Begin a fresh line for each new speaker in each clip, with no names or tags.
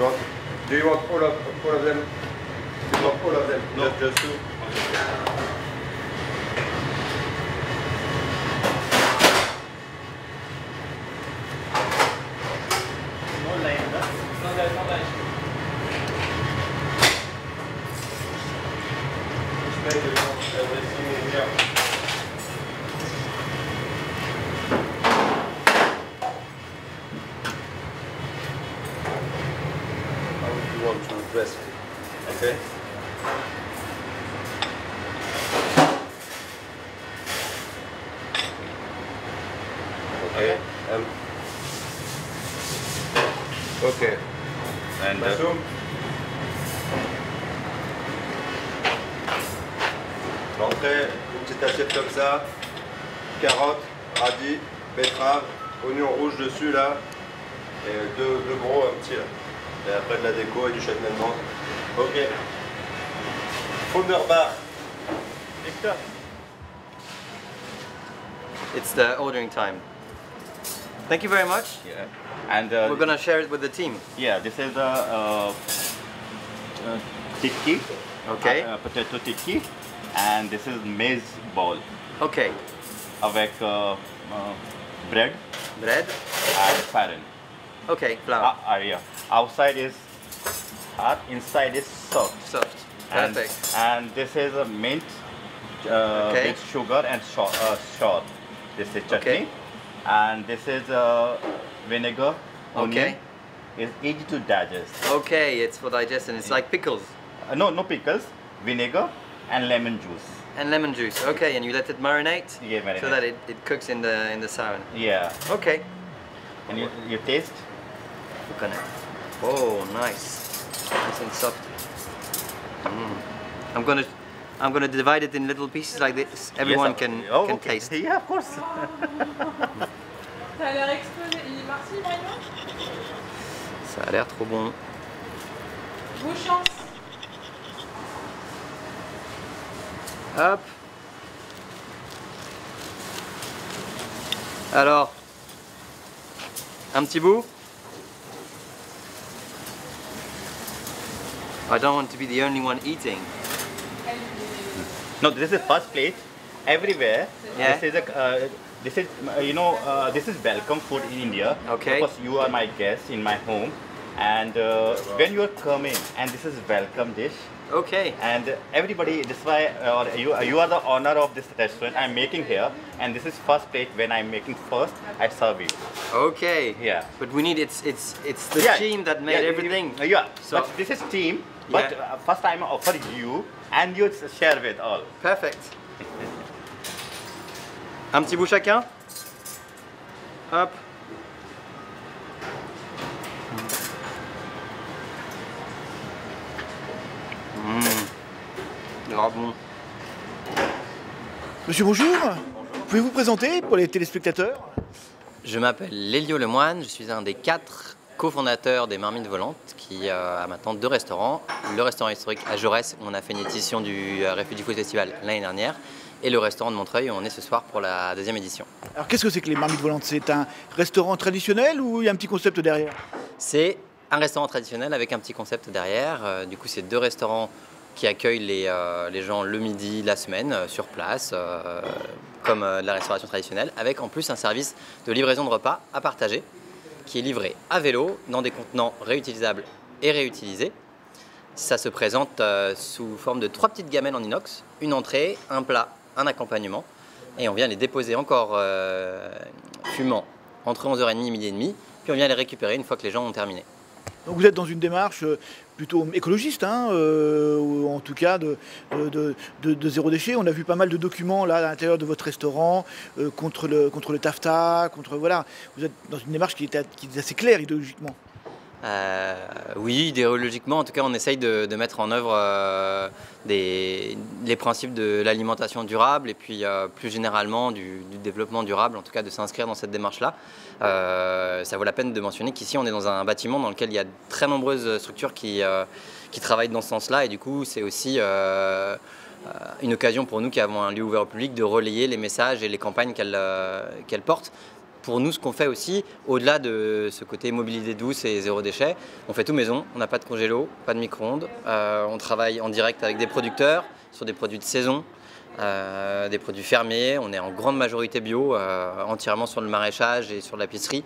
You want? Do you want all of them? You want all of them?
No.
Just two.
No line, huh?
No, there's no line.
Just make everything in here. How do you want to dress it? Okay. Okay. Okay.
And
Mushroom. L'entrée, une petite assiette comme ça, carottes, radis, betterave, oignons rouges dessus là, et deux gros, un petit là. Et après de la déco et du châtelaine menthe. Ok. Wunderbar.
Victor.
It's the ordering time. Thank you very much.
Yeah. And
We're gonna share it with the team.
yeah, this is the tikki.
Okay.
Potato tikki. And this is maize ball
Okay.
avec bread
Bread.
and farine.
Okay. Flour.
Yeah. Outside is hard, inside is soft.
Soft.
And,
Perfect.
and this is a mint
Okay.
with sugar and salt. This is chutney.
Okay.
And this is vinegar. Onion.
Okay.
It's easy to digest.
Okay. It's for digestion. It's like pickles
No pickles, vinegar and lemon juice.
and lemon juice. Okay. And you let it marinate.
Yeah, marinate.
So that it cooks in the saran.
Yeah.
Okay.
And you taste?
Look on it. Oh, nice. Nice and soft. I'm gonna divide it in little pieces like this. Everyone
Yes,
can
okay.
taste.
Yeah, of course.
Ça a l'air explosé. Il est parti, Marion?
Ça a l'air trop bon.
Vos chances.
Hop. Alors, un petit bout. I don't want to be the only one eating.
No, this is first plate. Everywhere,
Yeah.
this is this is welcome food in India.
Okay.
Because you are my guest in my home, and when you are coming, and this is welcome dish,
Okay.
and everybody, this is why you are the owner of this restaurant I'm making here, and this is first plate. When I'm making first, I serve you.
Okay.
Yeah.
But we need it's the
Yeah,
team that made
yeah,
everything.
Yeah.
So-
But this is team. But
Yeah.
first time I offer you, and you share with all.
Perfect. Un petit bout chacun. Hop. Ah bon.
Monsieur, bonjour. Pouvez-vous vous présenter pour les téléspectateurs?
Je m'appelle Lélio Lemoine, je suis un des 4 cofondateurs des Marmites Volantes qui a maintenant 2 restaurants. Le restaurant historique à Jaurès où on a fait une édition du Refugee Food Festival l'année dernière et le restaurant de Montreuil où on est ce soir pour la 2e édition.
Alors qu'est-ce que c'est que les Marmites Volantes? C'est un restaurant traditionnel ou il y a un petit concept derrière?
C'est un restaurant traditionnel avec un petit concept derrière. Du coup, c'est 2 restaurants qui accueillent les gens le midi, la semaine, sur place, comme de la restauration traditionnelle, avec en plus un service de livraison de repas à partager, qui est livré à vélo, dans des contenants réutilisables et réutilisés. Ça se présente sous forme de 3 petites gamelles en inox, une entrée, un plat, un accompagnement, et on vient les déposer encore fumant entre 11h30 et midi et demi, puis on vient les récupérer une fois que les gens ont terminé.
Donc vous êtes dans une démarche plutôt écologiste, hein, ou en tout cas de zéro déchet. On a vu pas mal de documents là à l'intérieur de votre restaurant contre le taffetas, voilà. Vous êtes dans une démarche qui est assez claire idéologiquement.
Oui, idéologiquement, en tout cas, on essaye de mettre en œuvre les principes de l'alimentation durable et puis plus généralement du développement durable, en tout cas de s'inscrire dans cette démarche-là. Ça vaut la peine de mentionner qu'ici, on est dans un bâtiment dans lequel il y a de très nombreuses structures qui travaillent dans ce sens-là et du coup, c'est aussi une occasion pour nous qui avons un lieu ouvert au public de relayer les messages et les campagnes qu'elles portent pour nous, ce qu'on fait aussi, au-delà de ce côté mobilité douce et zéro déchet, on fait tout maison, on n'a pas de congélo, pas de micro-ondes, on travaille en direct avec des producteurs sur des produits de saison, des produits fermiers, on est en grande majorité bio, entièrement sur le maraîchage et sur l'épicerie.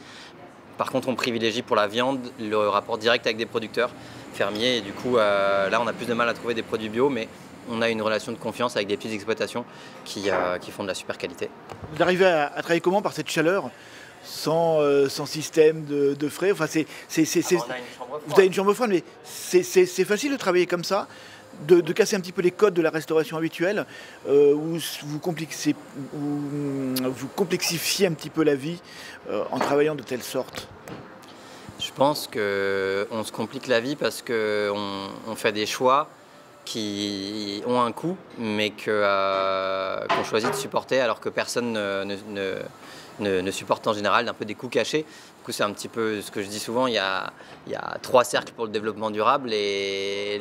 Par contre, on privilégie pour la viande le rapport direct avec des producteurs fermiers et du coup, là, on a plus de mal à trouver des produits bio, mais on a une relation de confiance avec des petites exploitations qui font de la super qualité.
Vous arrivez à travailler comment par cette chaleur sans système de frais? Enfin,
On a une chambre
vous avez une chambre froide, mais c'est facile de travailler comme ça, de casser un petit peu les codes de la restauration habituelle, où vous complexifiez un petit peu la vie en travaillant de telle sorte.
Je pense qu'on se complique la vie parce qu'on fait des choix qui ont un coût, mais qu'on choisit de supporter alors que personne ne supporte en général, d'un peu des coûts cachés. Du coup, c'est un petit peu ce que je dis souvent, il y a 3 cercles pour le développement durable et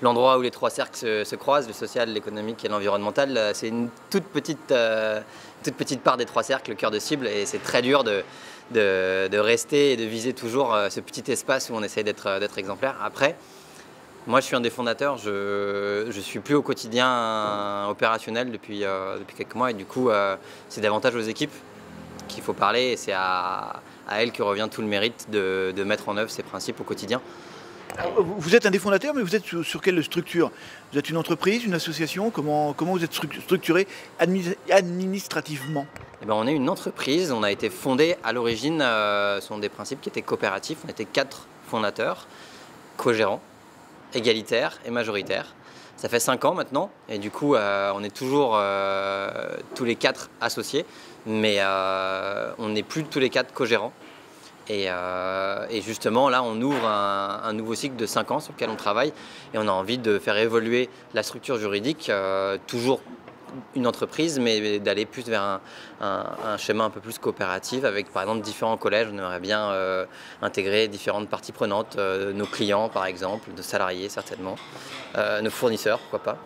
l'endroit où les 3 cercles se croisent, le social, l'économique et l'environnemental, c'est une toute petite part des 3 cercles, le cœur de cible, et c'est très dur de rester et de viser toujours ce petit espace où on essaye d'être exemplaire. Après, moi, je suis un des fondateurs, je suis plus au quotidien opérationnel depuis quelques mois et du coup, c'est davantage aux équipes qu'il faut parler et c'est à elles que revient tout le mérite de mettre en œuvre ces principes au quotidien.
Alors, vous êtes un des fondateurs, mais vous êtes sur quelle structure? Vous êtes une entreprise, une association? Comment vous êtes structuré administrativement?
Eh ben, on est une entreprise, on a été fondé à l'origine, ce sont des principes qui étaient coopératifs, on était 4 fondateurs, co-gérants, égalitaire et majoritaire. Ça fait 5 ans maintenant et du coup on est toujours tous les 4 associés, mais on n'est plus tous les 4 co-gérants. Et justement là on ouvre un nouveau cycle de 5 ans sur lequel on travaille et on a envie de faire évoluer la structure juridique, toujours une entreprise, mais d'aller plus vers un schéma un peu plus coopératif avec par exemple différents collèges. On aimerait bien intégrer différentes parties prenantes, nos clients par exemple, nos salariés certainement, nos fournisseurs, pourquoi pas.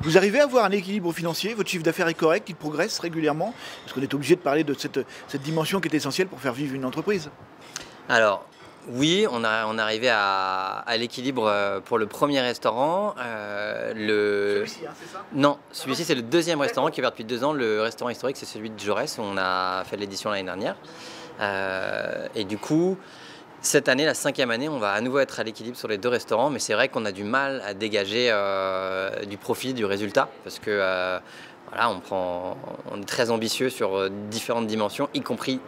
Vous arrivez à avoir un équilibre financier? Votre chiffre d'affaires est correct? Il progresse régulièrement? Parce qu'on est obligé de parler de cette dimension qui est essentielle pour faire vivre une entreprise.
Alors, oui, on est arrivé à l'équilibre pour le premier restaurant.
Celui-ci, hein, c'est ça?
Non, celui-ci c'est le deuxième restaurant qui est ouvert depuis 2 ans. Le restaurant historique c'est celui de Jaurès où on a fait l'édition l'année dernière. Et du coup, cette année, la 5e année, on va à nouveau être à l'équilibre sur les 2 restaurants. Mais c'est vrai qu'on a du mal à dégager du profit, du résultat. Parce que voilà, on est très ambitieux sur différentes dimensions, y compris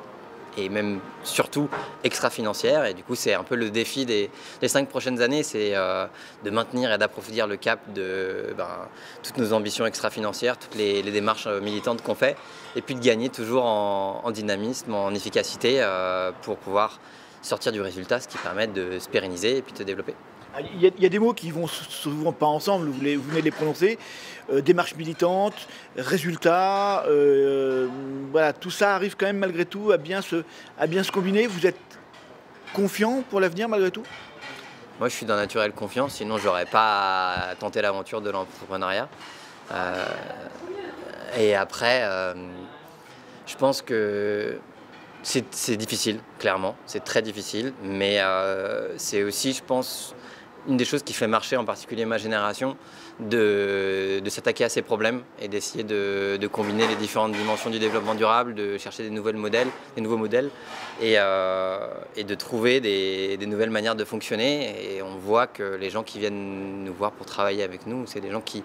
et même surtout extra-financière. Et du coup, c'est un peu le défi des 5 prochaines années, c'est de maintenir et d'approfondir le cap de toutes nos ambitions extra-financières, toutes les démarches militantes qu'on fait, et puis de gagner toujours en dynamisme, en efficacité, pour pouvoir sortir du résultat, ce qui permet de se pérenniser et puis de se développer.
Il y a des mots qui vont souvent pas ensemble, vous venez de les prononcer. Démarche militante, résultat, voilà, tout ça arrive quand même malgré tout à bien se combiner. Vous êtes confiant pour l'avenir malgré tout?
Moi je suis d'un naturel confiant, sinon j'aurais pas tenté l'aventure de l'entrepreneuriat. Et après, je pense que c'est difficile, clairement, c'est très difficile, mais c'est aussi, je pense, une des choses qui fait marcher en particulier ma génération, de s'attaquer à ces problèmes et d'essayer de combiner les différentes dimensions du développement durable, de chercher des nouveaux modèles et de trouver des nouvelles manières de fonctionner. Et on voit que les gens qui viennent nous voir pour travailler avec nous, c'est des gens qui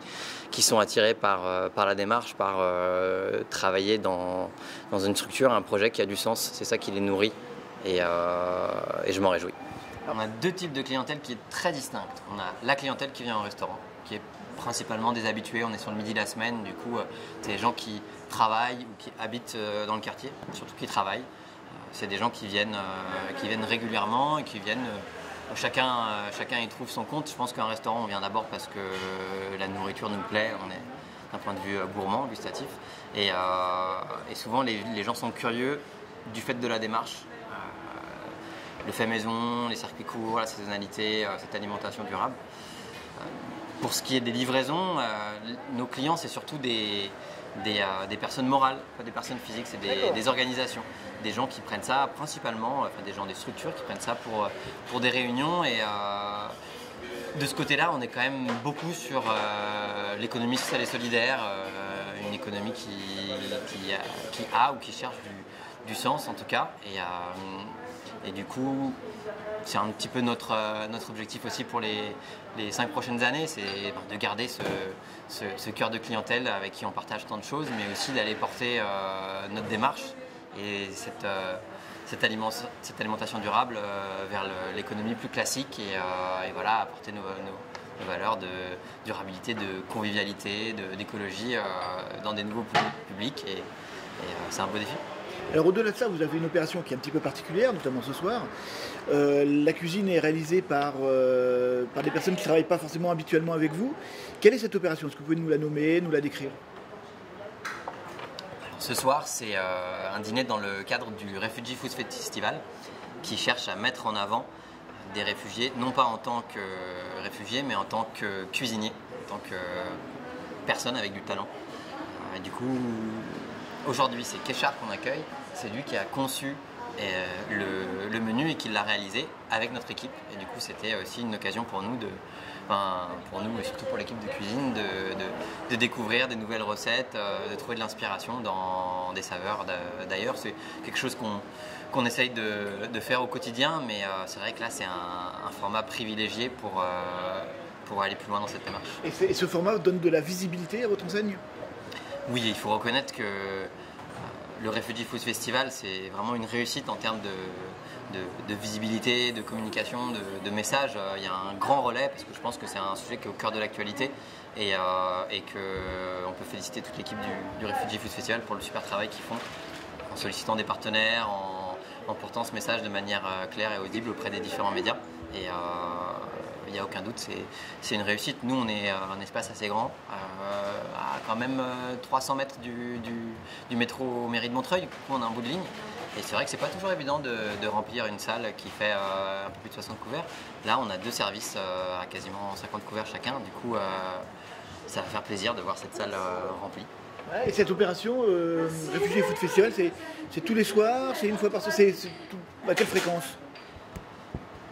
sont attirés par la démarche, par travailler dans une structure, un projet qui a du sens. C'est ça qui les nourrit et je m'en réjouis. On a 2 types de clientèle qui est très distincte. On a la clientèle qui vient au restaurant, qui est principalement des habitués. On est sur le midi la semaine, du coup, c'est des gens qui travaillent ou qui habitent dans le quartier, surtout qui travaillent. C'est des gens qui viennent régulièrement et qui viennent. Chacun y trouve son compte. Je pense qu'un restaurant, on vient d'abord parce que la nourriture nous plaît. On est d'un point de vue gourmand, gustatif. Et souvent, les gens sont curieux du fait de la démarche. Le fait maison, les circuits courts, la saisonnalité, cette alimentation durable. Pour ce qui est des livraisons, nos clients, c'est surtout des des personnes morales, pas des personnes physiques, c'est des organisations, des gens qui prennent ça principalement, enfin des gens des structures qui prennent ça pour des réunions et de ce côté-là, on est quand même beaucoup sur l'économie sociale et solidaire, une économie qui a ou qui cherche du sens en tout cas. Et du coup, c'est un petit peu notre objectif aussi pour les 5 prochaines années, c'est de garder ce cœur de clientèle avec qui on partage tant de choses, mais aussi d'aller porter notre démarche et cette alimentation durable vers l'économie plus classique et voilà, apporter nos valeurs de durabilité, de convivialité, d'écologie dans des nouveaux publics et c'est un beau défi.
Alors au-delà de ça, vous avez une opération qui est un petit peu particulière, notamment ce soir. La cuisine est réalisée par des personnes qui ne travaillent pas forcément habituellement avec vous. Quelle est cette opération? Est-ce que vous pouvez nous la nommer, nous la décrire?
Ce soir, c'est un dîner dans le cadre du Refugee Food Festival qui cherche à mettre en avant des réfugiés, non pas en tant que réfugiés, mais en tant que cuisiniers, en tant que personnes avec du talent. Et du coup, aujourd'hui, c'est Kéchar qu'on accueille. C'est lui qui a conçu le menu et qui l'a réalisé avec notre équipe. Et du coup, c'était aussi une occasion pour nous, pour nous et surtout pour l'équipe de cuisine, de découvrir des nouvelles recettes, de trouver de l'inspiration dans des saveurs d'ailleurs. C'est quelque chose qu'on essaye de faire au quotidien, mais c'est vrai que là, c'est un format privilégié pour aller plus loin dans cette démarche.
Et ce format donne de la visibilité à votre enseigne?
Oui, il faut reconnaître que le Refugee Food Festival, c'est vraiment une réussite en termes de visibilité, de communication, de messages. Il y a un grand relais parce que je pense que c'est un sujet qui est au cœur de l'actualité et qu'on peut féliciter toute l'équipe du Refugee Food Festival pour le super travail qu'ils font en sollicitant des partenaires, en portant ce message de manière claire et audible auprès des différents médias. Et il n'y a aucun doute, c'est une réussite. Nous, on est un espace assez grand, à quand même 300 mètres du métro mairie de Montreuil. Du coup, on a un bout de ligne. Et c'est vrai que c'est pas toujours évident de remplir une salle qui fait un peu plus de 60 couverts. Là, on a 2 services à quasiment 50 couverts chacun. Du coup, ça va faire plaisir de voir cette salle remplie.
Et cette opération Refugee Food Festival, c'est tous les soirs, c'est une fois par semaine, à quelle fréquence?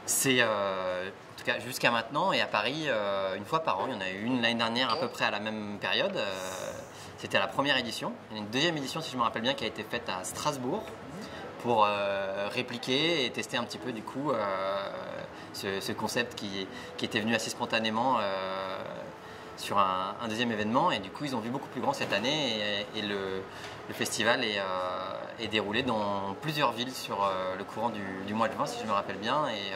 C'est en tout cas jusqu'à maintenant et à Paris une fois par an. Il y en a eu une l'année dernière à peu près à la même période. C'était la première édition. Il y a une deuxième édition, si je me rappelle bien, qui a été faite à Strasbourg pour répliquer et tester un petit peu du coup ce concept qui était venu assez spontanément sur un deuxième événement. Et du coup, ils ont vu beaucoup plus grand cette année et le festival est déroulé dans plusieurs villes sur le courant du mois de juin, si je me rappelle bien. Et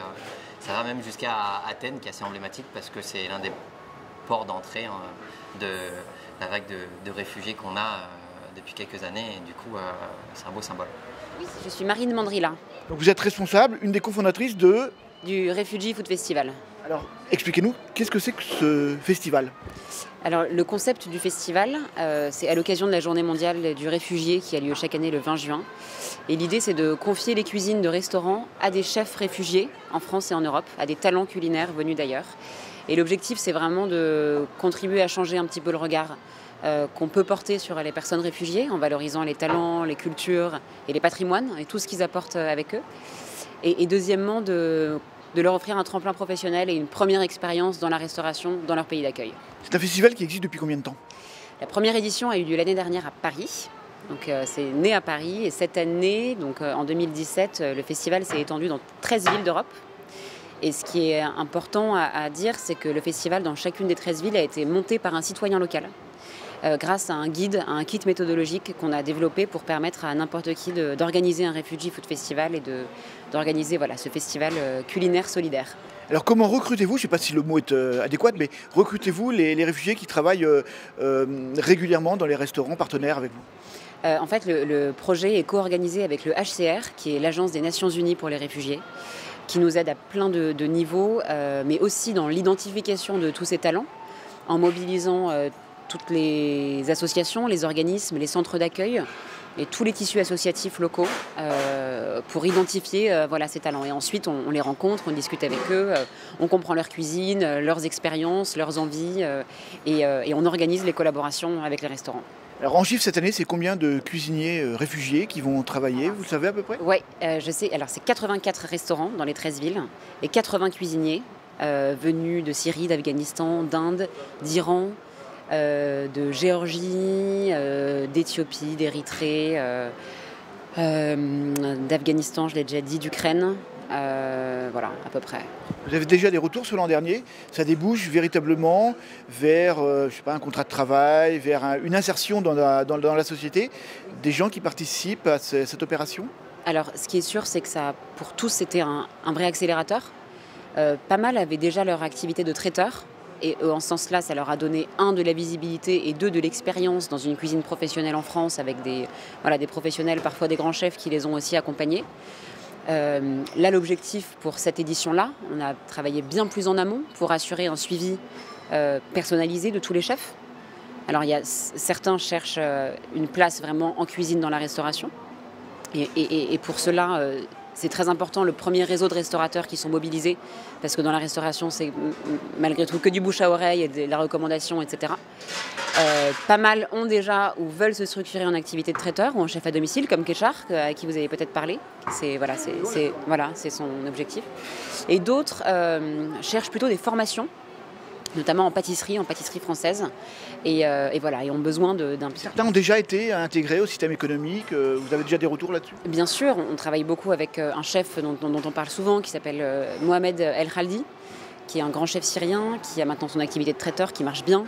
ça va même jusqu'à Athènes, qui est assez emblématique parce que c'est l'un des ports d'entrée de la vague de réfugiés qu'on a depuis quelques années. Et du coup, c'est un beau symbole.
Oui, je suis Marine Mandrilla.
Donc vous êtes responsable, une des cofondatrices
du Refugee Food Festival.
Alors, expliquez-nous, qu'est-ce que c'est que ce festival?
Alors, le concept du festival, c'est à l'occasion de la Journée mondiale du réfugié qui a lieu chaque année le 20 juin. Et l'idée, c'est de confier les cuisines de restaurants à des chefs réfugiés en France et en Europe, à des talents culinaires venus d'ailleurs. Et l'objectif, c'est vraiment de contribuer à changer un petit peu le regard qu'on peut porter sur les personnes réfugiées en valorisant les talents, les cultures et les patrimoines et tout ce qu'ils apportent avec eux. Et deuxièmement, de leur offrir un tremplin professionnel et une première expérience dans la restauration dans leur pays d'accueil.
C'est un festival qui existe depuis combien de temps?
La première édition a eu lieu l'année dernière à Paris. Donc c'est né à Paris et cette année, donc en 2017, le festival s'est étendu dans 13 villes d'Europe. Et ce qui est important à dire, c'est que le festival dans chacune des 13 villes a été monté par un citoyen local. Grâce à un guide, à un kit méthodologique qu'on a développé pour permettre à n'importe qui d'organiser un Refugee Food Festival et d'organiser ce festival culinaire solidaire.
Alors comment recrutez-vous, je ne sais pas si le mot est adéquat, mais recrutez-vous les réfugiés qui travaillent régulièrement dans les restaurants partenaires avec vous?
En fait, le projet est co-organisé avec le HCR, qui est l'Agence des Nations Unies pour les réfugiés, qui nous aide à plein de niveaux, mais aussi dans l'identification de tous ces talents, en mobilisant toutes les associations, les organismes, les centres d'accueil et tous les tissus associatifs locaux pour identifier ces talents. Et ensuite, on les rencontre, on discute avec eux, on comprend leur cuisine, leurs expériences, leurs envies et on organise les collaborations avec les restaurants.
Alors en chiffre cette année, c'est combien de cuisiniers réfugiés qui vont travailler? Vous le savez à peu près?
Oui, je sais. Alors, c'est 84 restaurants dans les 13 villes et 80 cuisiniers venus de Syrie, d'Afghanistan, d'Inde, d'Iran, de Géorgie, d'Éthiopie, d'Érythrée, d'Afghanistan, je l'ai déjà dit, d'Ukraine. Voilà, à peu près.
Vous avez déjà des retours sur l'an dernier? Ça débouche véritablement vers je sais pas, un contrat de travail, vers une insertion dans la société, des gens qui participent à cette opération?
Alors, ce qui est sûr, c'est que ça, pour tous, c'était un vrai accélérateur. Pas mal avaient déjà leur activité de traiteur. Et en ce sens-là, ça leur a donné, de la visibilité et de l'expérience dans une cuisine professionnelle en France avec des professionnels, parfois des grands chefs qui les ont aussi accompagnés. Là, l'objectif pour cette édition-là, on a travaillé bien plus en amont pour assurer un suivi personnalisé de tous les chefs. Alors, certains cherchent une place vraiment en cuisine dans la restauration. Et pour cela, c'est très important, le premier réseau de restaurateurs qui sont mobilisés, parce que dans la restauration, c'est malgré tout que du bouche à oreille et de la recommandation, etc. Pas mal ont déjà ou veulent se structurer en activité de traiteur ou en chef à domicile, comme Kéchar, à qui vous avez peut-être parlé. C'est son objectif. Et d'autres cherchent plutôt des formations, notamment en pâtisserie française, et ont besoin d'un...
Certains ont déjà été intégrés au système économique, vous avez déjà des retours là-dessus? Bien
sûr, on travaille beaucoup avec un chef dont on parle souvent, qui s'appelle Mohamed El Khaldi, qui est un grand chef syrien, qui a maintenant son activité de traiteur, qui marche bien.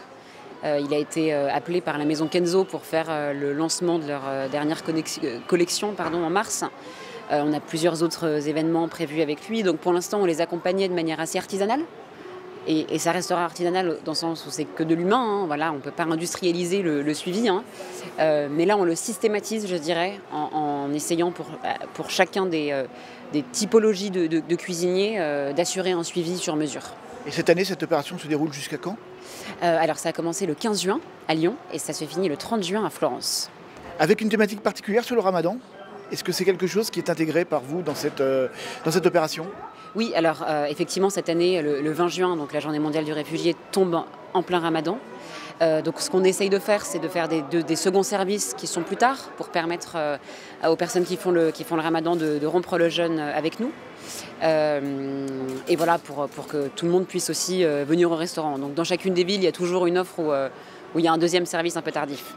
Il a été appelé par la maison Kenzo pour faire le lancement de leur dernière collection en mars. On a plusieurs autres événements prévus avec lui, donc pour l'instant on les accompagnait de manière assez artisanale. Et ça restera artisanal dans le sens où c'est que de l'humain, on ne peut pas industrialiser le suivi. Mais là, on le systématise, je dirais, en essayant pour chacun des typologies de cuisiniers d'assurer un suivi sur mesure.
Et cette année, cette opération se déroule jusqu'à quand?
Alors, ça a commencé le 15 juin à Lyon et ça se finit le 30 juin à Florence.
Avec une thématique particulière sur le ramadan? Est-ce que c'est quelque chose qui est intégré par vous dans cette opération?
Oui, alors effectivement, cette année, le 20 juin, donc la Journée mondiale du réfugié, tombe en plein ramadan. Donc ce qu'on essaye de faire, c'est de faire des seconds services qui sont plus tard pour permettre aux personnes qui font le ramadan de rompre le jeûne avec nous. Et voilà, pour que tout le monde puisse aussi venir au restaurant. Donc dans chacune des villes, il y a toujours une offre où il y a un deuxième service un peu tardif.